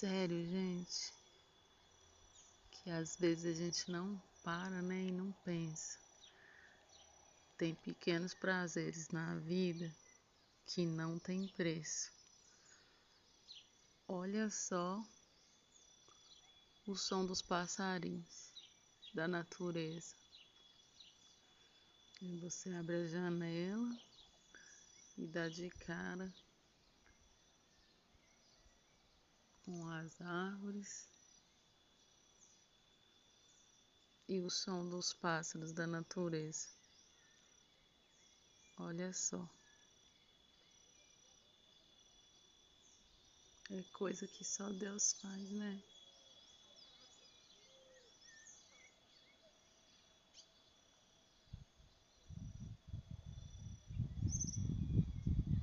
sério, gente, que às vezes a gente não para, né, e não pensa. Tem pequenos prazeres na vida que não tem preço. Olha só o som dos passarinhos, da natureza. E você abre a janela e dá de cara com as árvores e o som dos pássaros da natureza. Olha só, é coisa que só Deus faz, né?